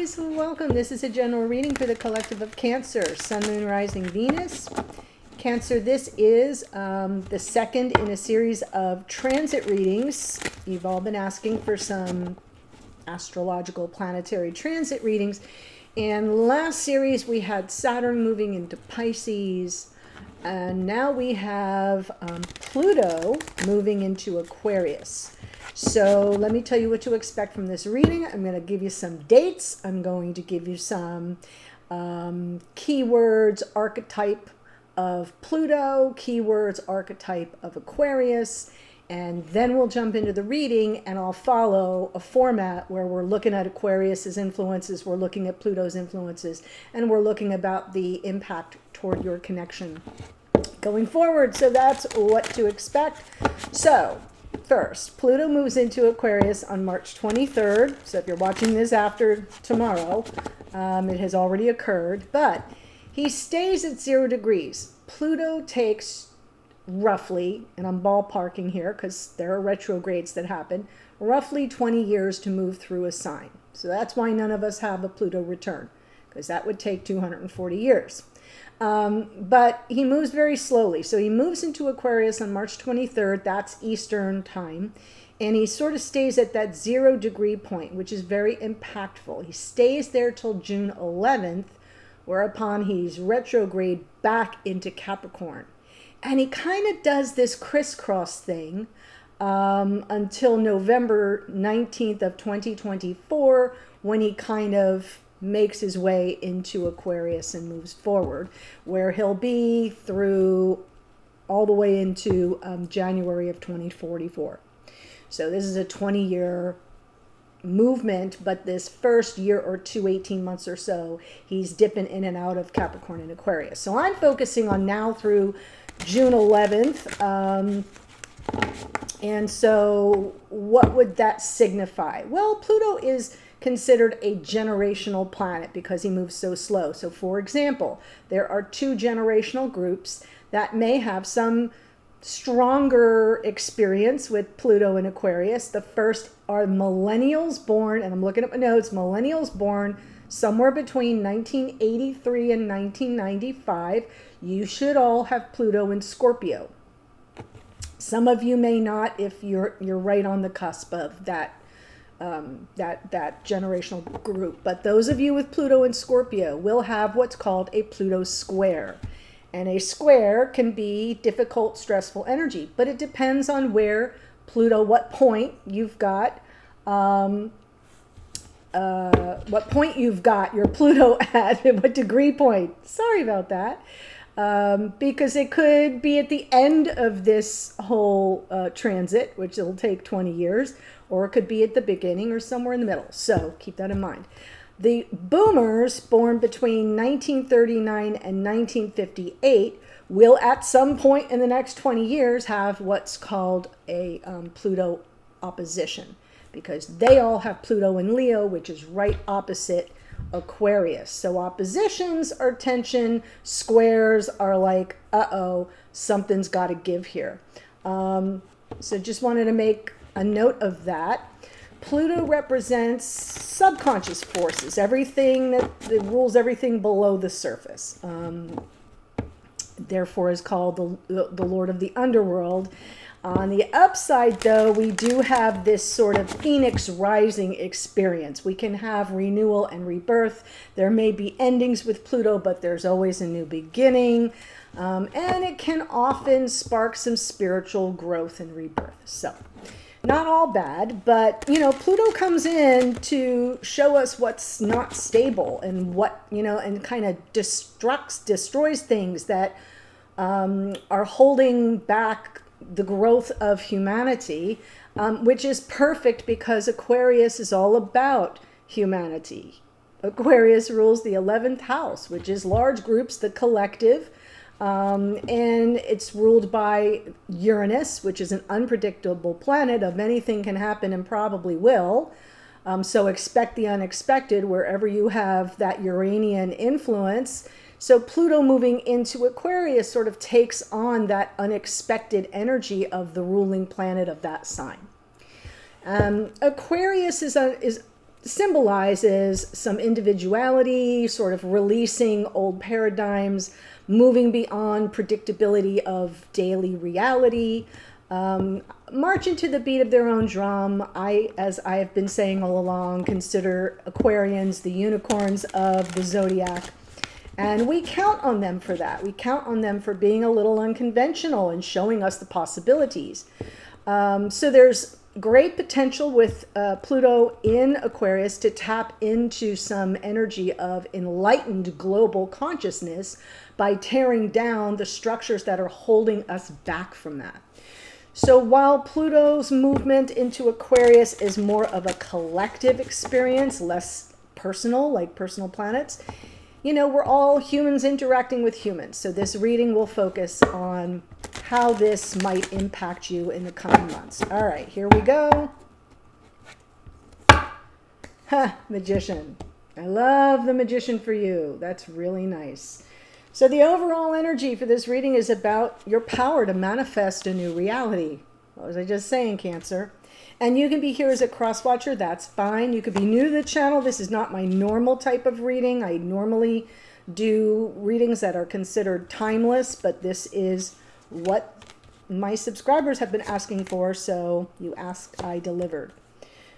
guys, welcome. This is a general reading for the collective of Cancer, Sun, Moon, Rising, Venus. Cancer, this is the second in a series of transit readings. You've all been asking for some astrological planetary transit readings. And last series we had Saturn moving into Pisces, and now we have Pluto moving into Aquarius. So let me tell you what to expect from this reading. I'm going to give you some dates. I'm going to give you some keywords, archetype of Pluto, keywords, archetype of Aquarius, and then we'll jump into the reading, and I'll follow a format where we're looking at Aquarius's influences, we're looking at Pluto's influences, and we're looking about the impact toward your connection going forward. So that's what to expect. So first, Pluto moves into Aquarius on March 23rd. So if you're watching this after tomorrow, it has already occurred, but he stays at 0 degrees. Pluto takes roughly, and I'm ballparking here because there are retrogrades that happen, roughly 20 years to move through a sign. So that's why none of us have a Pluto return, because that would take 240 years. But he moves very slowly. So he moves into Aquarius on March 23rd. That's Eastern time. And he sort of stays at that 0 degree point, which is very impactful. He stays there till June 11th, whereupon he's retrograde back into Capricorn. And he kind of does this crisscross thing until November 19th of 2024, when he kind of makes his way into Aquarius and moves forward, where he'll be through all the way into January of 2044. So this is a 20-year movement, but this first year or two, 18 months or so, he's dipping in and out of Capricorn and Aquarius. So I'm focusing on now through June 11th. And so what would that signify? Well, Pluto is considered a generational planet because he moves so slow. So for example, there are 2 generational groups that may have some stronger experience with Pluto and Aquarius. The first are millennials born, and I'm looking at my notes, millennials born somewhere between 1983 and 1995. You should all have Pluto in Scorpio. Some of you may not, if you're right on the cusp of that generational group. But those of you with Pluto in Scorpio will have what's called a Pluto square. And a square can be difficult, stressful energy, but it depends on where Pluto, what point you've got your Pluto at, what degree point. Sorry about that. Because it could be at the end of this whole transit, which will take 20 years, or it could be at the beginning or somewhere in the middle. So keep that in mind. The boomers born between 1939 and 1958 will at some point in the next 20 years have what's called a Pluto opposition, because they all have Pluto in Leo, which is right opposite Aquarius. So oppositions are tension, squares are like, uh-oh, something's got to give here. So just wanted to make a note of that. Pluto represents subconscious forces, everything that rules everything below the surface. Therefore is called the Lord of the Underworld. On the upside, though, we do have this sort of phoenix rising experience. We can have renewal and rebirth. There may be endings with Pluto, but there's always a new beginning. And it can often spark some spiritual growth and rebirth. So not all bad, but, you know, Pluto comes in to show us what's not stable and what, you know, and kind of destroys things that are holding back the growth of humanity, which is perfect because Aquarius is all about humanity. Aquarius rules the 11th house, which is large groups, the collective, and it's ruled by Uranus, which is an unpredictable planet. Of anything can happen and probably will. So expect the unexpected wherever you have that Uranian influence. So Pluto moving into Aquarius sort of takes on that unexpected energy of the ruling planet of that sign. Aquarius is symbolizes some individuality, sort of releasing old paradigms, moving beyond predictability of daily reality, marching to the beat of their own drum. As I have been saying all along, consider Aquarians the unicorns of the zodiac. And we count on them for that. We count on them for being a little unconventional and showing us the possibilities. So there's great potential with Pluto in Aquarius to tap into some energy of enlightened global consciousness by tearing down the structures that are holding us back from that. So while Pluto's movement into Aquarius is more of a collective experience, less personal, like personal planets, you know, we're all humans interacting with humans. So this reading will focus on how this might impact you in the coming months. All right, here we go. Magician. I love the Magician for you. That's really nice. So the overall energy for this reading is about your power to manifest a new reality. What was I just saying, Cancer? And you can be here as a cross-watcher. That's fine. You could be new to the channel. This is not my normal type of reading. I normally do readings that are considered timeless, but this is what my subscribers have been asking for. So you asked, I delivered.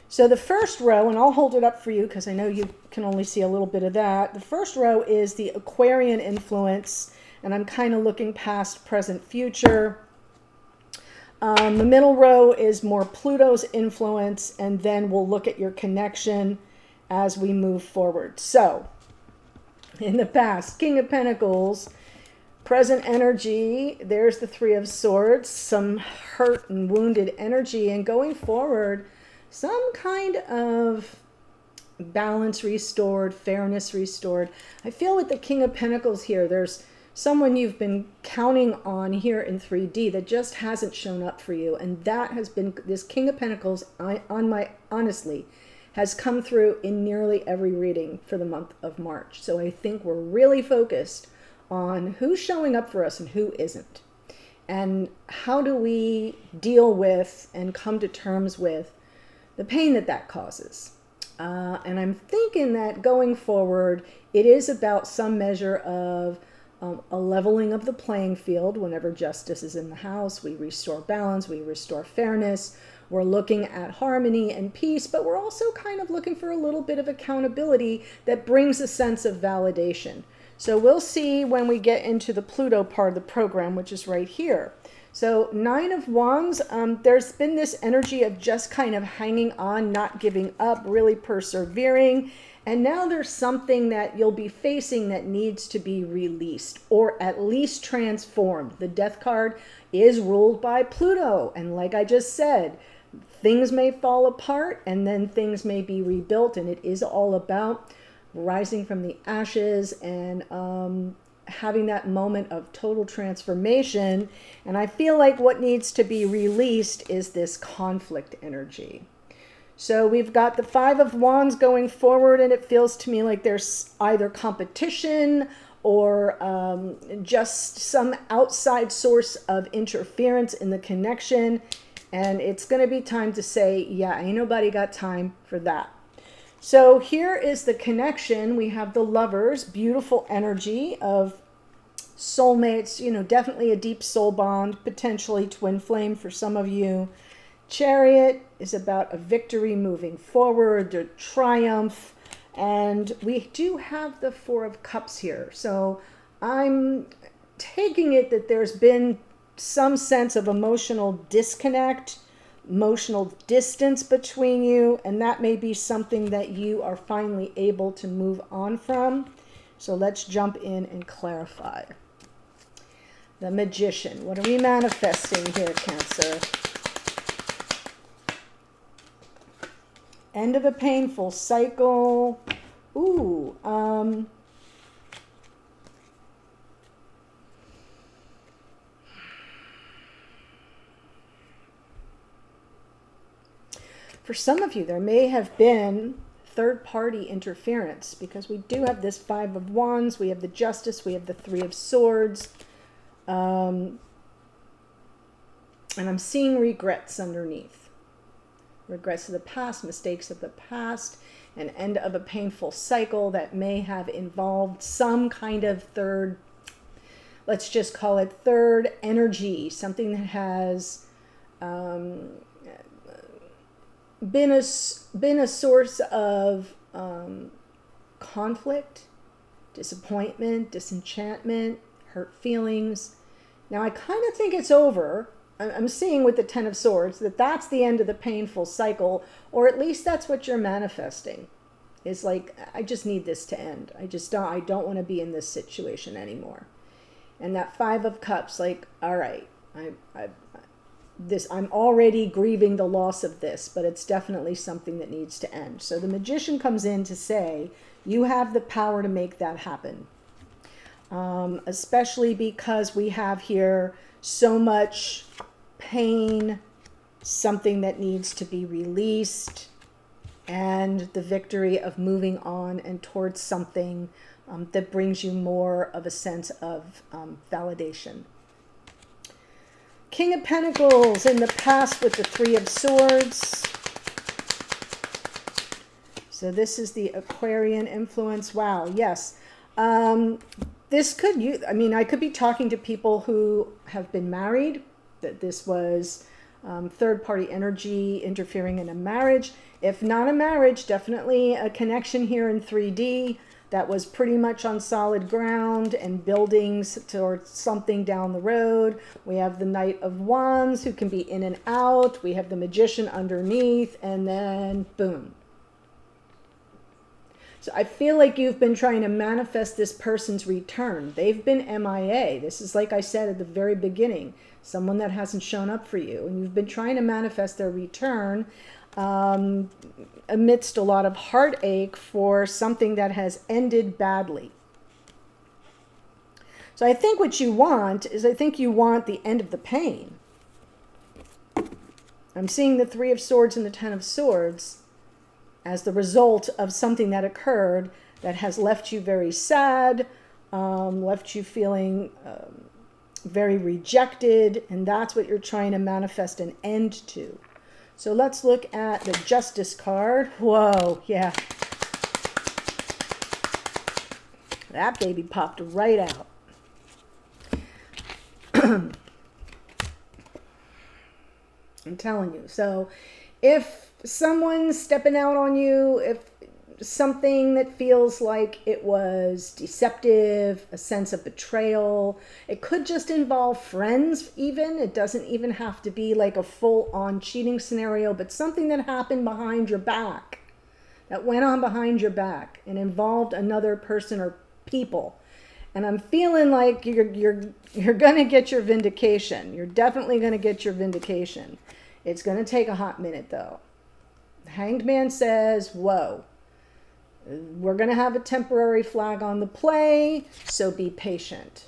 So the first row, and I'll hold it up for you because I know you can only see a little bit of that. The first row is the Aquarian influence, and I'm kind of looking past, present, future. The middle row is more Pluto's influence, and then we'll look at your connection as we move forward. So, in the past, King of Pentacles, present energy, there's the Three of Swords, some hurt and wounded energy, and going forward, some kind of balance restored, fairness restored. I feel with the King of Pentacles here, there's someone you've been counting on here in 3D that just hasn't shown up for you. And that has been, this King of Pentacles, honestly, has come through in nearly every reading for the month of March. So I think we're really focused on who's showing up for us and who isn't. And how do we deal with and come to terms with the pain that that causes. And I'm thinking that going forward, it is about some measure of a leveling of the playing field. Whenever justice is in the house, we restore balance, we restore fairness. We're looking at harmony and peace, but we're also kind of looking for a little bit of accountability that brings a sense of validation. So we'll see when we get into the Pluto part of the program, which is right here. So Nine of Wands, there's been this energy of just kind of hanging on, not giving up, really persevering. And now there's something that you'll be facing that needs to be released or at least transformed. The Death card is ruled by Pluto. And like I just said, things may fall apart and then things may be rebuilt. And it is all about rising from the ashes and having that moment of total transformation. And I feel like what needs to be released is this conflict energy. So we've got the Five of Wands going forward, and it feels to me like there's either competition or just some outside source of interference in the connection. And it's going to be time to say, yeah, ain't nobody got time for that. So here is the connection. We have the Lovers, beautiful energy of soulmates, you know, definitely a deep soul bond, potentially twin flame for some of you. Chariot is about a victory moving forward, a triumph. And we do have the Four of Cups here. So I'm taking it that there's been some sense of emotional disconnect, emotional distance between you, and that may be something that you are finally able to move on from. So let's jump in and clarify. The Magician. What are we manifesting here, Cancer? End of a painful cycle. Ooh, for some of you, there may have been third-party interference because we do have this Five of Wands, we have the Justice, we have the Three of Swords, and I'm seeing regrets underneath. regrets of the past, mistakes of the past, an end of a painful cycle that may have involved some kind of third, let's just call it third energy, something that has been a source of conflict, disappointment, disenchantment, hurt feelings. Now I kind of think it's over. I'm seeing with the Ten of Swords that that's the end of the painful cycle, or at least that's what you're manifesting. It's like, I just need this to end. I don't want to be in this situation anymore. And that Five of Cups, like, all right, I'm already grieving the loss of this, but it's definitely something that needs to end. So the Magician comes in to say, you have the power to make that happen. Especially because we have here so much pain, something that needs to be released, and the victory of moving on and towards something that brings you more of a sense of validation. King of Pentacles in the past with the Three of Swords. So this is the Aquarian influence. Wow, yes. This could, I could be talking to people who have been married, that this was third-party energy interfering in a marriage. If not a marriage, definitely a connection here in 3D that was pretty much on solid ground and buildings towards something down the road. We have the Knight of Wands who can be in and out. We have the Magician underneath, and then boom. So I feel like you've been trying to manifest this person's return. They've been MIA. This is, like I said at the very beginning, someone that hasn't shown up for you. And you've been trying to manifest their return amidst a lot of heartache for something that has ended badly. So I think what you want is, I think you want the end of the pain. I'm seeing the Three of Swords and the Ten of Swords as the result of something that occurred that has left you very sad, left you feeling very rejected, and that's what you're trying to manifest an end to. So let's look at the Justice card. Whoa, yeah. That baby popped right out. I'm telling you. So if someone's stepping out on you, if something that feels like it was deceptive, a sense of betrayal, it could just involve friends even. It doesn't even have to be like a full-on cheating scenario, but something that happened behind your back, that went on behind your back and involved another person or people. And I'm feeling like you're going to get your vindication. You're definitely going to get your vindication. It's going to take a hot minute though. The Hanged Man says, whoa. We're going to have a temporary flag on the play, so be patient.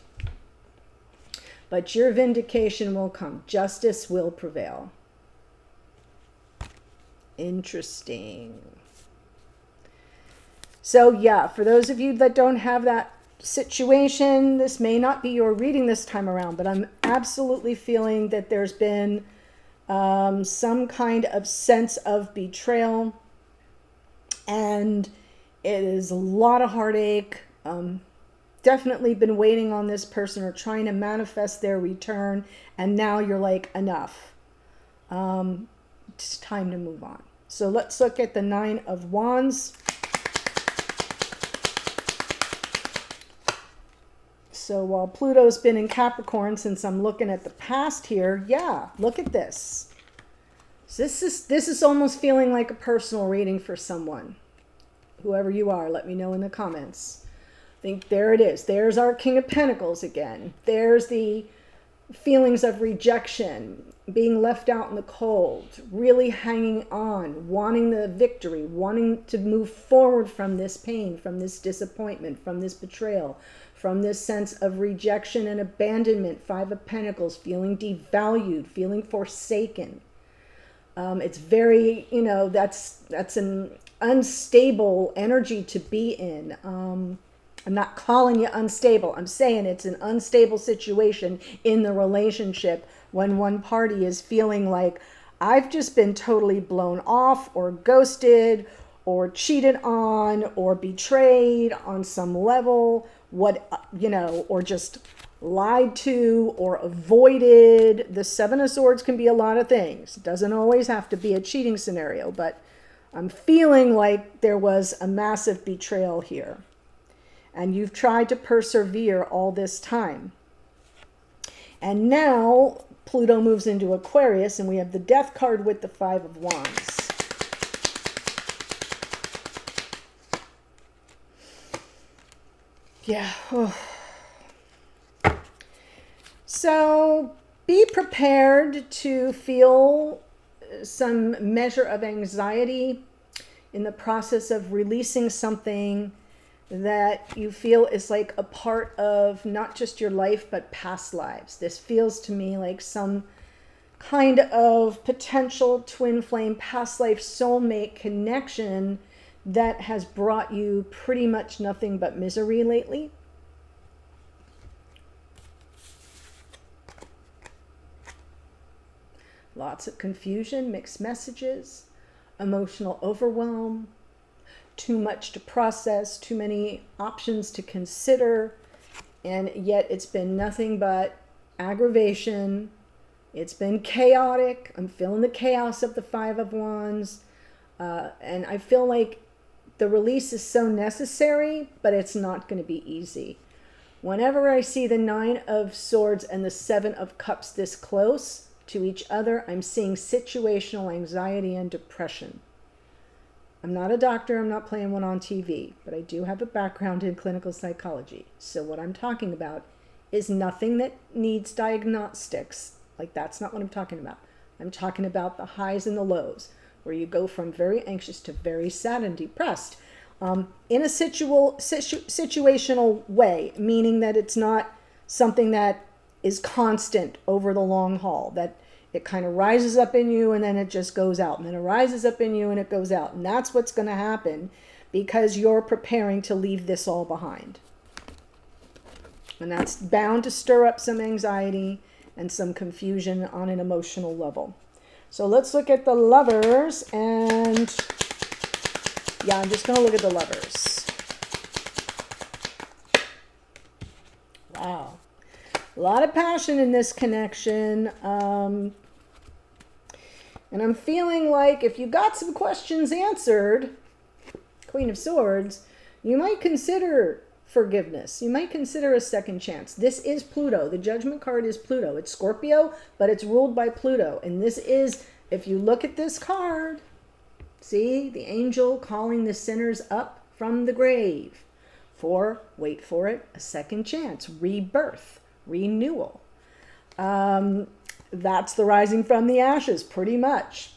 But your vindication will come. Justice will prevail. Interesting. So yeah, for those of you that don't have that situation, this may not be your reading this time around, but I'm absolutely feeling that there's been some kind of sense of betrayal, and it is a lot of heartache. Definitely been waiting on this person or trying to manifest their return, and now you're like, enough. It's time to move on. So let's look at the Nine of Wands. So while Pluto's been in Capricorn, since I'm looking at the past here, yeah, look at this. So this is almost feeling like a personal reading for someone. Whoever you are, let me know in the comments. I think there it is. There's our King of Pentacles again. There's the feelings of rejection, being left out in the cold, really hanging on, wanting the victory, wanting to move forward from this pain, from this disappointment, from this betrayal, from this sense of rejection and abandonment. Five of Pentacles, feeling devalued, feeling forsaken. It's very, that's an unstable energy to be in. I'm not calling you unstable. I'm saying it's an unstable situation in the relationship when one party is feeling like, I've just been totally blown off or ghosted or cheated on or betrayed on some level, or just lied to or avoided. The Seven of Swords can be a lot of things. It doesn't always have to be a cheating scenario, but I'm feeling like there was a massive betrayal here. And you've tried to persevere all this time. And now Pluto moves into Aquarius, and we have the Death card with the Five of Wands. Yeah. So be prepared to feel some measure of anxiety in the process of releasing something that you feel is like a part of not just your life, but past lives. This feels to me like some kind of potential twin flame past life soulmate connection that has brought you pretty much nothing but misery lately. Lots of confusion, mixed messages, emotional overwhelm, too much to process, too many options to consider, and yet it's been nothing but aggravation. It's been chaotic. I'm feeling the chaos of the Five of Wands, and I feel like the release is so necessary, but it's not going to be easy. Whenever I see the Nine of Swords and the Seven of Cups this close to each other, I'm seeing situational anxiety and depression. I'm not a doctor, I'm not playing one on TV, but I do have a background in clinical psychology. So what I'm talking about is nothing that needs diagnostics. Like, that's not what I'm talking about. I'm talking about the highs and the lows, where you go from very anxious to very sad and depressed in a situational way, meaning that it's not something that is constant over the long haul, that it kind of rises up in you and then it just goes out, and then it rises up in you and it goes out. And that's what's going to happen because you're preparing to leave this all behind. And that's bound to stir up some anxiety and some confusion on an emotional level. So let's look at the Lovers, and yeah, I'm just going to look at the Lovers. Wow. A lot of passion in this connection. And I'm feeling like if you got some questions answered, Queen of Swords, you might consider forgiveness. You might consider a second chance. This is Pluto. The Judgment card is Pluto. It's Scorpio, but it's ruled by Pluto. And this is, if you look at this card, see the angel calling the sinners up from the grave for, wait for it, a second chance, rebirth, renewal. That's the rising from the ashes, pretty much.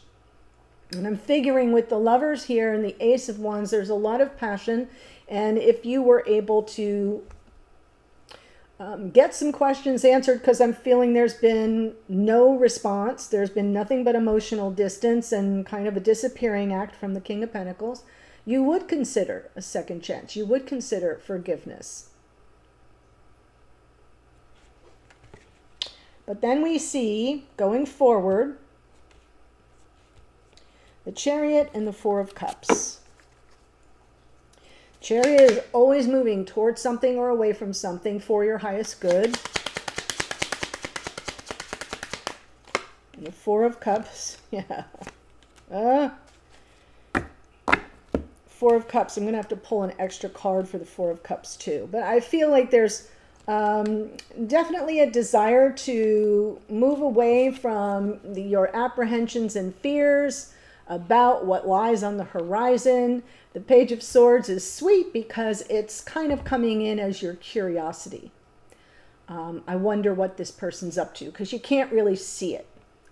And I'm figuring with the Lovers here and the Ace of Wands, there's a lot of passion. And if you were able to get some questions answered, because I'm feeling there's been no response, there's been nothing but emotional distance and kind of a disappearing act from the King of Pentacles, you would consider a second chance. You would consider forgiveness. But then we see, going forward, the Chariot and the Four of Cups. Chariot is always moving towards something or away from something for your highest good. And the Four of Cups, yeah. Four of Cups, I'm going to have to pull an extra card for the Four of Cups too. But I feel like there's definitely a desire to move away from your apprehensions and fears about what lies on the horizon. The Page of Swords is sweet because it's kind of coming in as your curiosity. I wonder what this person's up to, because you can't really see it.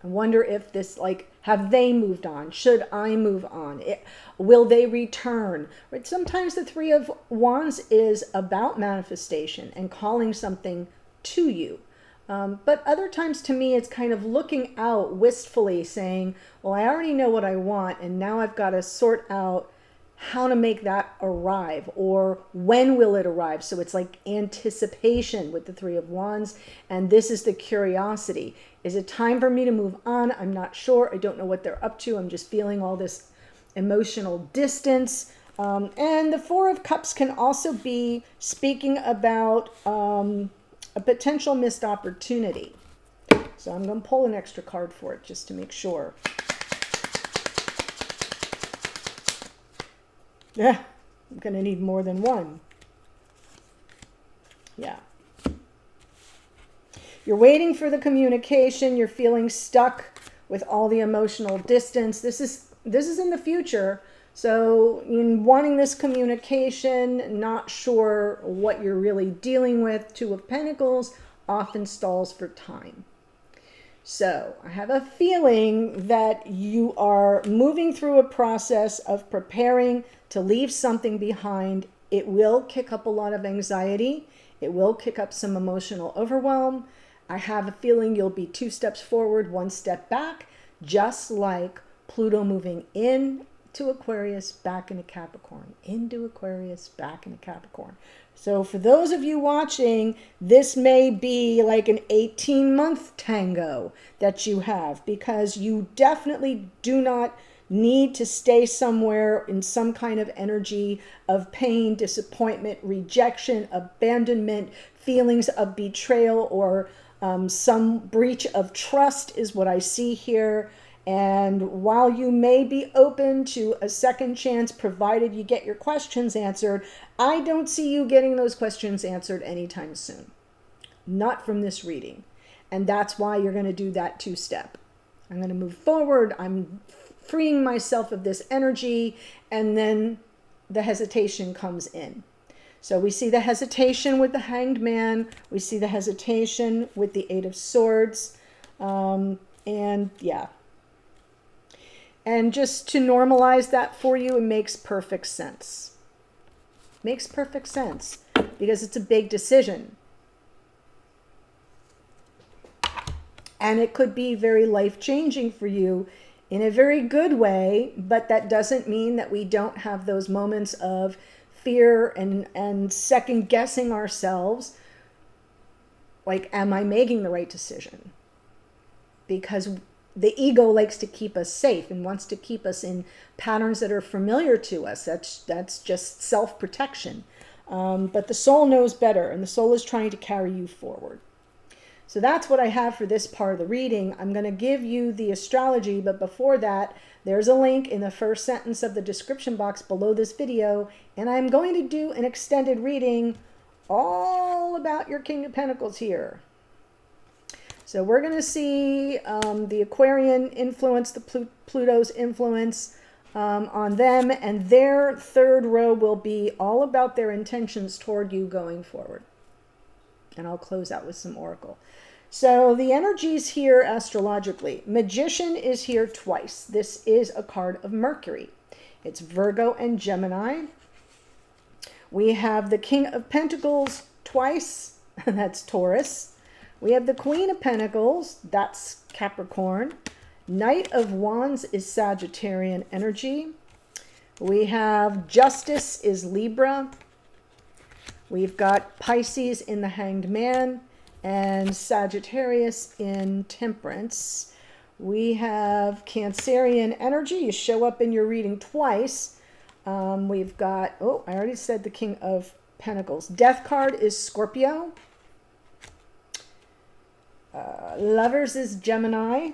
I wonder if this, like, have they moved on? Should I move on? Will they return? Right? Sometimes the Three of Wands is about manifestation and calling something to you. But other times to me, it's kind of looking out wistfully saying, well, I already know what I want, and now I've got to sort out how to make that arrive, or when will it arrive. So it's like anticipation with the Three of Wands, and this is the curiosity. Is it time for me to move on? I'm not sure. I don't know what they're up to. I'm just feeling all this emotional distance. And the Four of Cups can also be speaking about a potential missed opportunity. So I'm going to pull an extra card for it just to make sure. Yeah, I'm going to need more than one. Yeah. You're waiting for the communication. You're feeling stuck with all the emotional distance. This is in the future. So in wanting this communication, not sure what you're really dealing with. Two of Pentacles often stalls for time. So I have a feeling that you are moving through a process of preparing to leave something behind. It will kick up a lot of anxiety. It will kick up some emotional overwhelm. I have a feeling you'll be 2 steps forward, 1 step back, just like Pluto moving into Aquarius, back into Capricorn, into Aquarius, back into Capricorn. So for those of you watching, this may be like an 18-month tango that you have, because you definitely do not need to stay somewhere in some kind of energy of pain, disappointment, rejection, abandonment, feelings of betrayal, or some breach of trust is what I see here. And while you may be open to a second chance, provided you get your questions answered, I don't see you getting those questions answered anytime soon. Not from this reading. And that's why you're going to do that 2-step. I'm going to move forward. I'm freeing myself of this energy. And then the hesitation comes in. So we see the hesitation with the Hanged Man. We see the hesitation with the Eight of Swords. And yeah. And just to normalize that for you, it makes perfect sense. Makes perfect sense because it's a big decision. And it could be very life-changing for you in a very good way, but that doesn't mean that we don't have those moments of fear and second-guessing ourselves. Like, am I making the right decision? Because the ego likes to keep us safe and wants to keep us in patterns that are familiar to us. That's just self-protection. But the soul knows better, and the soul is trying to carry you forward. So that's what I have for this part of the reading. I'm going to give you the astrology, but before that, there's a link in the first sentence of the description box below this video, and I'm going to do an extended reading all about your King of Pentacles here. So we're going to see the Aquarian influence, the Pluto's influence on them, and their third row will be all about their intentions toward you going forward. And I'll close out with some oracle. So the energies here astrologically. Magician is here twice. This is a card of Mercury. It's Virgo and Gemini. We have the King of Pentacles twice. That's Taurus. We have the Queen of Pentacles. That's Capricorn. Knight of Wands is Sagittarian energy. We have Justice is Libra. We've got Pisces in the Hanged Man and Sagittarius in Temperance. We have Cancerian energy. You show up in your reading twice. We've got, oh, I already said the King of Pentacles. Death card is Scorpio. Lovers is Gemini.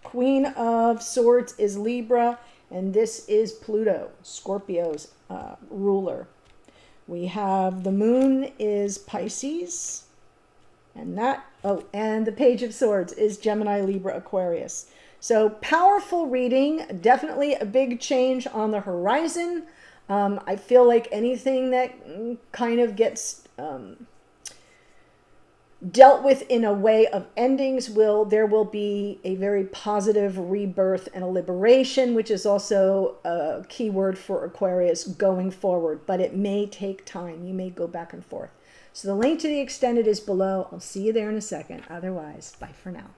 Queen of Swords is Libra. And this is Pluto, Scorpio's ruler. We have the Moon is Pisces. And that, oh, and the Page of Swords is Gemini, Libra, Aquarius. So powerful reading, definitely a big change on the horizon. I feel like anything that kind of gets dealt with in a way of endings, there will be a very positive rebirth and a liberation, which is also a key word for Aquarius going forward, but it may take time. You may go back and forth. So the link to the extended is below. I'll see you there in a second. Otherwise, bye for now.